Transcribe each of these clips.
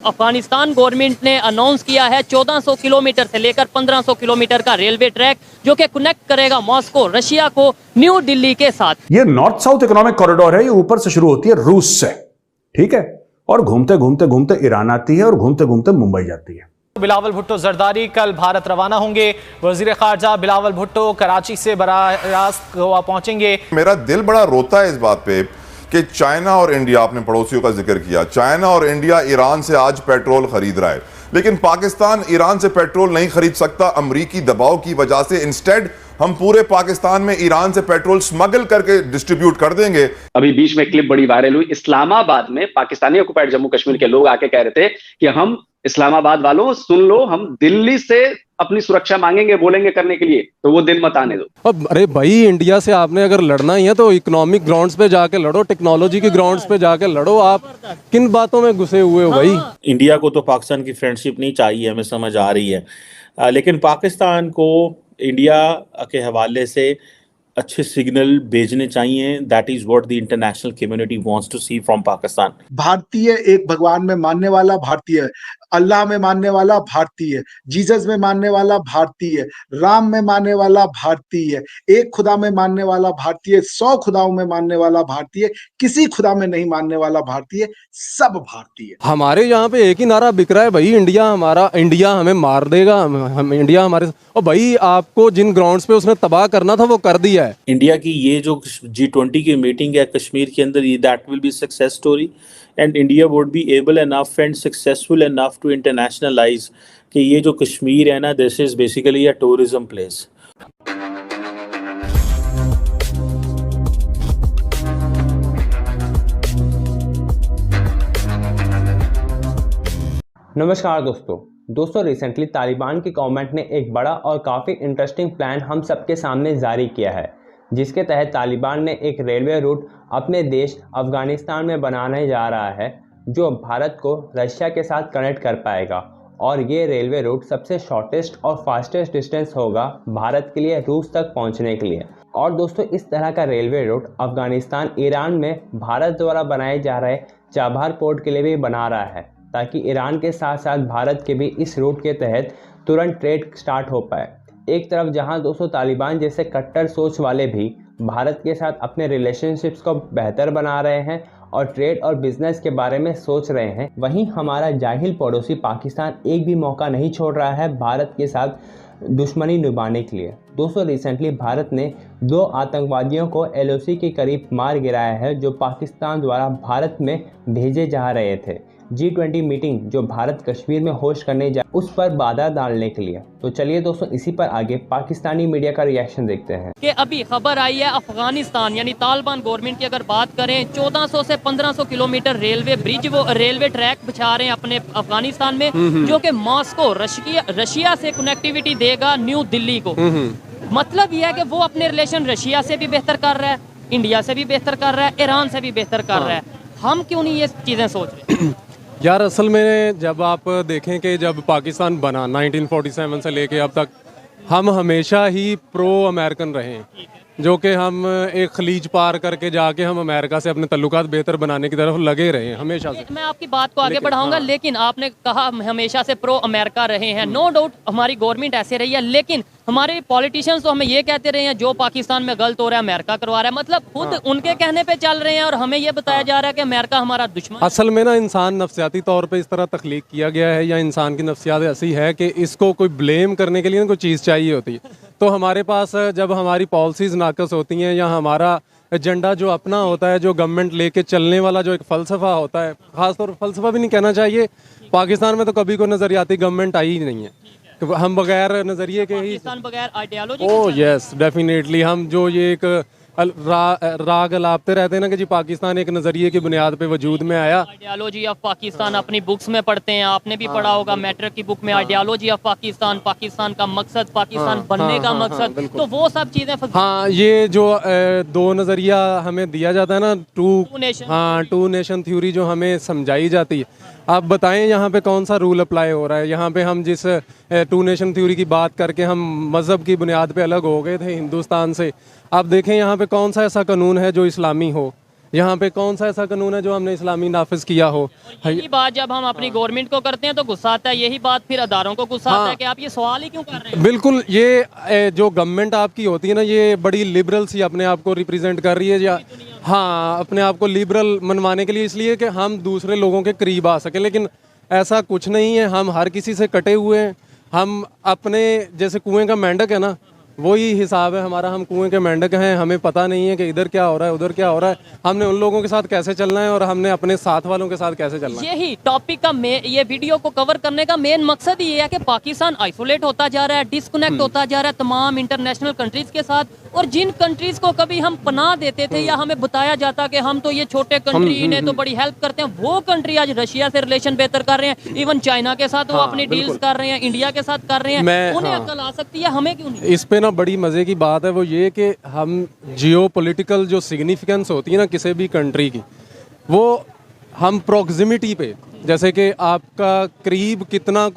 Afghanistan government ने announce किया है 1400 किलोमीटर से लेकर 1500 किलोमीटर का रेलवे ट्रैक जो कि कनेक्ट करेगा मॉस्को रशिया को न्यू दिल्ली के साथ। ये नॉर्थ साउथ इकोनॉमिक कॉरिडोर है, ये ऊपर से शुरू होती है रूस से, ठीक है, और घूमते घूमते घूमते ईरान आती है और घूमते घूमते मुंबई जाती है। बिलावल भुट्टो जरदारी कल भारत रवाना होंगे। वजीर खारजा बिलावल भुट्टो कराची से बराह रास्त गोवा पहुंचेंगे। मेरा दिल बड़ा रोता है इस बात पे कि चाइना और इंडिया, आपने पड़ोसियों का जिक्र किया, चाइना और इंडिया ईरान से आज पेट्रोल खरीद रहा है, लेकिन पाकिस्तान ईरान से पेट्रोल नहीं खरीद सकता अमरीकी दबाव की वजह से। इंस्टेड हम पूरे पाकिस्तान में ईरान से पेट्रोल स्मगल करके डिस्ट्रीब्यूट कर देंगे। अभी बीच में क्लिप बड़ी वायरल हुई, इस्लामाबाद में पाकिस्तानी ऑक्युपाइड जम्मू कश्मीर के लोग आके कह रहे थे कि हम इस्लामाबाद वालों सुन लो, हम दिल्ली से अपनी सुरक्षा मांगेंगे, बोलेंगे करने के लिए, तो वो दिन मत आने दो। अरे भाई, इंडिया से आपने अगर लड़ना ही है तो इकोनॉमिक ग्राउंड्स पे जाके लड़ो, टेक्नोलॉजी के ग्राउंड्स पे जाके लड़ो। आप किन बातों में घुसे हुए हो भाई? इंडिया को तो पाकिस्तान की फ्रेंडशिप नहीं चाहिए, हमें समझ आ रही है, लेकिन पाकिस्तान को इंडिया के हवाले से अच्छे सिग्नल भेजने चाहिए। That is what the international community wants to see from Pakistan. भारतीय एक भगवान में मानने वाला भारतीय, अल्लाह में मानने वाला भारतीय, जीसस में मानने वाला भारतीय, राम में मानने वाला भारतीय, एक खुदा में मानने वाला भारतीय, 100 खुदाओं में मानने वाला भारतीय, किसी खुदा में नहीं मानने वाला भारतीय, सब भारतीय। हमारे यहाँ पे एक ही नारा बिक रहा है भाई, इंडिया हमारा, इंडिया हमें मार देगा, हम इंडिया हमारे। और भाई, आपको जिन ग्राउंड्स पे उसने तबाह करना था वो कर दिया है। इंडिया की ये जो G20 की मीटिंग है कश्मीर के अंदर, that will be success story and India would be able enough and successful enough to internationalize कि ये जो कश्मीर है ना, this is basically a tourism place. नमस्कार दोस्तों, रिसेंटली तालिबान की गवर्नमेंट ने एक बड़ा और काफ़ी इंटरेस्टिंग प्लान हम सबके सामने जारी किया है, जिसके तहत तालिबान ने एक रेलवे रूट अपने देश अफ़गानिस्तान में बनाने जा रहा है, जो भारत को रशिया के साथ कनेक्ट कर पाएगा। और ये रेलवे रूट सबसे शॉर्टेस्ट और फास्टेस्ट डिस्टेंस होगा भारत के लिए रूस तक पहुंचने के लिए। और दोस्तों, इस तरह का रेलवे रूट अफ़गानिस्तान ईरान में भारत द्वारा बनाए जा रहे चाबहार पोर्ट के लिए भी बना रहा है, ताकि ईरान के साथ साथ भारत के भी इस रूट के तहत तुरंत ट्रेड स्टार्ट हो पाए। एक तरफ जहां दोस्तों तालिबान जैसे कट्टर सोच वाले भी भारत के साथ अपने रिलेशनशिप्स को बेहतर बना रहे हैं और ट्रेड और बिजनेस के बारे में सोच रहे हैं, वहीं हमारा जाहिल पड़ोसी पाकिस्तान एक भी मौका नहीं छोड़ रहा है भारत के साथ दुश्मनी निभाने के लिए। दोस्तों, रिसेंटली भारत ने 2 आतंकवादियों को LOC के करीब मार गिराया है, जो पाकिस्तान द्वारा भारत में भेजे जा रहे थे G20 मीटिंग जो भारत कश्मीर में होस्ट करने जा, उस पर बाधा डालने के लिए। तो चलिए दोस्तों, इसी पर आगे पाकिस्तानी मीडिया का रिएक्शन देखते हैं कि अभी खबर आई है अफगानिस्तान यानी तालिबान गवर्नमेंट की अगर बात करें, 1400 से 1500 किलोमीटर रेलवे ब्रिज, वो रेलवे ट्रैक बिछा रहे हैं अपने अफगानिस्तान में, जो कि मॉस्को रशिया से कनेक्टिविटी देगा न्यू दिल्ली को। मतलब यह है कि वो अपने रिलेशन रशिया से भी बेहतर कर रहा है, इंडिया से भी बेहतर कर रहा है, ईरान से भी बेहतर कर रहा है। हम क्यों नहीं ये चीजें सोच रहे? यार, असल में जब आप देखें कि जब पाकिस्तान बना 1947 से लेके अब तक, हम हमेशा ही प्रो अमेरिकन रहे हैं, जो कि हम एक खलीज पार करके जाके हम अमेरिका से अपने तल्लुकात बेहतर बनाने की तरफ लगे रहे हैं हमेशा से। मैं आपकी बात को आगे बढ़ाऊंगा, लेकिन आपने कहा हम हमेशा से प्रो अमेरिका रहे हैं। नो डाउट हमारी गवर्नमेंट ऐसे रही है, लेकिन हमारे पॉलिटिशियंस तो हमें ये कहते रहे हैं जो पाकिस्तान में गलत हो रहा है अमेरिका करवा रहा है। मतलब खुद उनके कहने पे चल रहे हैं और हमें ये बताया जा रहा है कि अमेरिका हमारा दुश्मन। असल में ना, इंसान नफ्सियाती तौर पे इस तरह तख्लीक किया गया है, या इंसान की नफ्सियात ऐसी है कि इसको कोई ब्लेम करने के लिए ना कोई चीज़ चाहिए होती है। तो हमारे पास जब हमारी पॉलिसीज़ नाकस होती हैं या हमारा एजेंडा जो अपना होता है, जो गवर्नमेंट लेके चलने वाला जो एक फ़लसफ़ा होता है, ख़ासतौर पर फ़लसफ़ा भी नहीं कहना चाहिए, पाकिस्तान में तो कभी कोई नज़रियाती गवर्नमेंट आई ही नहीं है। हम बगैर नज़रिए के ही, बगैर आइडियोलॉजी, ओह यस डेफिनेटली, हम जो ये एक राग अलापते रहते हैं ना कि जी पाकिस्तान एक नज़रिए की बुनियाद पे वजूद में आया। आइडियोलॉजी ऑफ पाकिस्तान अपनी बुक्स में पढ़ते हैं, आपने भी पढ़ा होगा मैट्रिक की बुक में, आइडियोलॉजी ऑफ पाकिस्तान, पाकिस्तान का मकसद, पाकिस्तान बनने का मकसद, तो वो सब चीज़ें। हाँ, ये जो 2 नज़रिया हमें दिया जाता है ना, टू नेशन थ्योरी जो हमें समझाई जाती है, आप बताएं यहाँ पे कौन सा रूल अप्लाई हो रहा है? यहाँ पे हम जिस 2 नेशन थ्योरी की बात करके हम मज़हब की बुनियाद पे अलग हो गए थे हिंदुस्तान से, आप देखें यहाँ पे कौन सा ऐसा कानून है जो इस्लामी हो, यहाँ पे कौन सा ऐसा कानून है जो हमने इस्लामी नाफिज किया हो? यही बात जब हम अपनी गवर्नमेंट को करते हैं तो गुस्सा आता है, यही बात फिर अदारों को गुस्सा आता है कि आप ये सवाल ही क्यों कर रहे हैं। बिल्कुल, ये जो गवर्नमेंट आपकी होती है ना, ये बड़ी लिबरल सी अपने आप को रिप्रेजेंट कर रही है, या हाँ अपने आप को लिबरल मनवाने के लिए, इसलिए कि हम दूसरे लोगों के करीब आ सकें। लेकिन ऐसा कुछ नहीं है, हम हर किसी से कटे हुए हैं। हम अपने जैसे कुएं का मेंढक है ना, वही हिसाब है हमारा। हम कुएं के मेंढक हैं, हमें पता नहीं है कि इधर क्या हो रहा है उधर क्या हो रहा है। हमने उन लोगों के साथ कैसे चलना है और हमने अपने साथ वालों के साथ कैसे चलना है। यही टॉपिक का ये वीडियो को कवर करने का मेन मकसद ये है कि पाकिस्तान आइसोलेट होता जा रहा है, डिस्कनेक्ट होता जा रहा है तमाम इंटरनेशनल कंट्रीज के साथ। और जिन कंट्रीज को कभी हम पनाह देते थे या हमें बताया जाता कि हम तो ये छोटे कंट्री इन्हें तो बड़ी हेल्प करते हैं, वो कंट्री आज रशिया से रिलेशन बेहतर कर रहे हैं। इवन चाइना के साथ वो अपनी डील्स कर रहे हैं, इंडिया के साथ कर रहे हैं। उन्हें अक्ल आ सकती है, हमें क्यों नहीं? इस पे ना बड़ी मजे की बात है वो ये कि हम जियोपॉलिटिकल जो सिग्निफिकेंस होती है ना किसी भी कंट्री की, वो हम प्रॉक्सिमिटी पे, जैसे कि आपका करीब कितना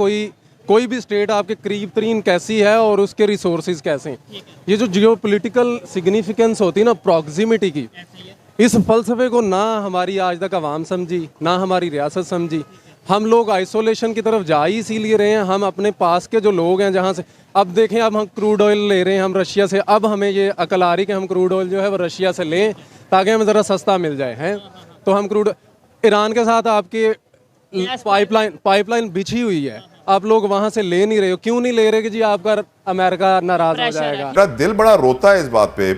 कोई भी स्टेट आपके करीब तरीन कैसी है और उसके रिसोर्सेज कैसे हैं, ये जो जियोपॉलिटिकल सिग्निफिकेंस होती है ना प्रॉक्सिमिटी की, इस फलसफे को ना हमारी आज तक आवाम समझी, ना हमारी रियासत समझी। हम लोग आइसोलेशन की तरफ जा ही इसीलिए रहे हैं। हम अपने पास के जो लोग हैं जहाँ से, अब देखें अब हम क्रूड ऑयल ले रहे हैं हम रशिया से, अब हमें ये अकल आ रही कि हम क्रूड ऑयल जो है वो रशिया से लें ताकि हमें ज़रा सस्ता मिल जाए हैं। तो हम क्रूड, ईरान के साथ आपके पाइपलाइन बिछी हुई है, आप लोग वहाँ से ले नहीं रहे हो। क्यों नहीं ले रहे कि जी आपका अमेरिका नाराज हो जाएगा? मेरा दिल बड़ा रोता है इस बात पे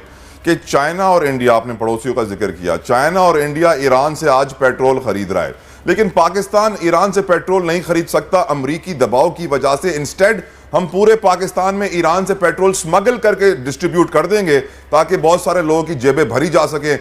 कि चाइना और इंडिया, आपने पड़ोसियों का जिक्र किया, चाइना और इंडिया ईरान से आज पेट्रोल खरीद रहा है, लेकिन पाकिस्तान ईरान से पेट्रोल नहीं खरीद सकता अमरीकी दबाव की वजह से। इंस्टेड हम पूरे पाकिस्तान में ईरान से पेट्रोल स्मगल करके डिस्ट्रीब्यूट कर देंगे ताकि बहुत सारे लोगों की जेबें भरी जा सके।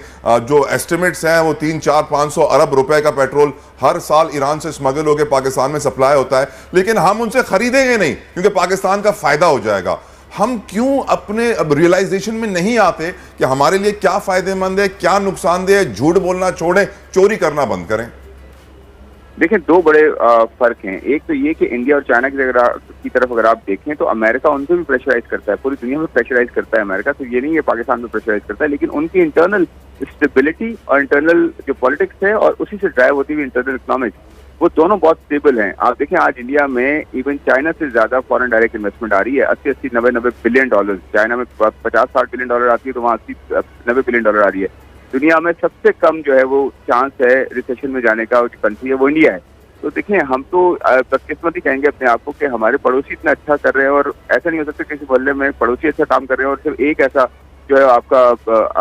जो एस्टिमेट्स हैं वो 300-400-500 अरब रुपए का पेट्रोल हर साल ईरान से स्मगल होकर पाकिस्तान में सप्लाई होता है, लेकिन हम उनसे खरीदेंगे नहीं क्योंकि पाकिस्तान का फायदा हो जाएगा। हम क्यों अपने अब रियलाइजेशन में नहीं आते कि हमारे लिए क्या फायदेमंद है, क्या नुकसानदेह है? झूठ बोलना छोड़ें, चोरी करना बंद करें। देखिए, दो बड़े फर्क हैं। एक तो ये कि इंडिया और चाइना की तरफ अगर आप देखें तो अमेरिका उनको भी प्रेशराइज करता है, पूरी दुनिया में प्रेशराइज करता है अमेरिका। तो ये नहीं है पाकिस्तान में प्रेशराइज करता है, लेकिन उनकी इंटरनल स्टेबिलिटी और इंटरनल जो पॉलिटिक्स है और उसी से ड्राइव होती हुई इंटरनल इकोनॉमिक्स, वो दोनों बहुत स्टेबल हैं। आप देखें आज इंडिया में इवन चाइना से ज्यादा फॉरेन डायरेक्ट इन्वेस्टमेंट आ रही है, 80-90 बिलियन डॉलर। चाइना में 50-60 बिलियन डॉलर आती है तो वहाँ 80-90 बिलियन डॉलर आ रही है। दुनिया में सबसे कम जो है वो चांस है रिसेशन में जाने का, जो कंट्री है वो इंडिया है। तो देखिए, हम तो बदकिस्मती कहेंगे अपने आप को कि हमारे पड़ोसी इतना अच्छा कर रहे हैं, और ऐसा नहीं हो सकता किसी मोहल्ले में पड़ोसी अच्छा काम कर रहे हैं और सिर्फ एक ऐसा जो है आपका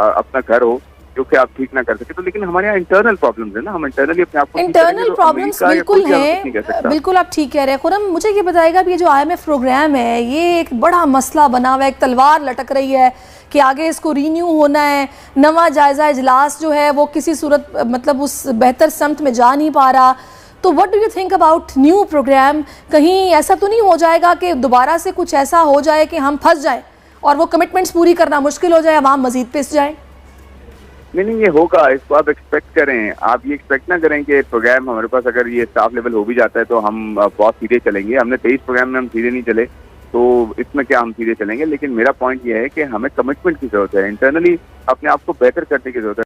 अपना घर हो जो कि आप ठीक ना कर सके। तो लेकिन हमारे यहाँ इंटरनल प्रॉब्लम्स है ना, हम इंटरनली अपने आप को इंटरनल प्रॉब्लम्स बिल्कुल है, बिल्कुल आप ठीक कह रहे हैं। खुरम, मुझे ये बताएगा कि ये जो IMF प्रोग्राम है ये एक बड़ा मसला बना हुआ है, एक तलवार लटक रही है कि आगे इसको रीन्यू होना है। नवा जायजा इजलास जो है वो किसी सूरत मतलब उस बेहतर समत में जा नहीं पा रहा। तो what do you think about new program? कहीं ऐसा तो नहीं हो जाएगा कि दोबारा से कुछ ऐसा हो जाए कि हम फंस जाएं और वो कमिटमेंट्स पूरी करना मुश्किल हो जाए, आवाम मजीद पिस जाए? नहीं, ये होगा, इसको आप एक्सपेक्ट करें। आप ये एक्सपेक्ट ना करें कि प्रोग्राम हमारे पास अगर ये स्टाफ लेवल हो भी जाता है तो हम बहुत सीधे चलेंगे। हमने 23 प्रोग्राम में हम सीधे नहीं चले, तो इसमें क्या हम सीधे चलेंगे। लेकिन मेरा पॉइंट ये है कि हमें कमिटमेंट की जरूरत है, इंटरनली अपने आप को बेहतर करने की जरूरत है।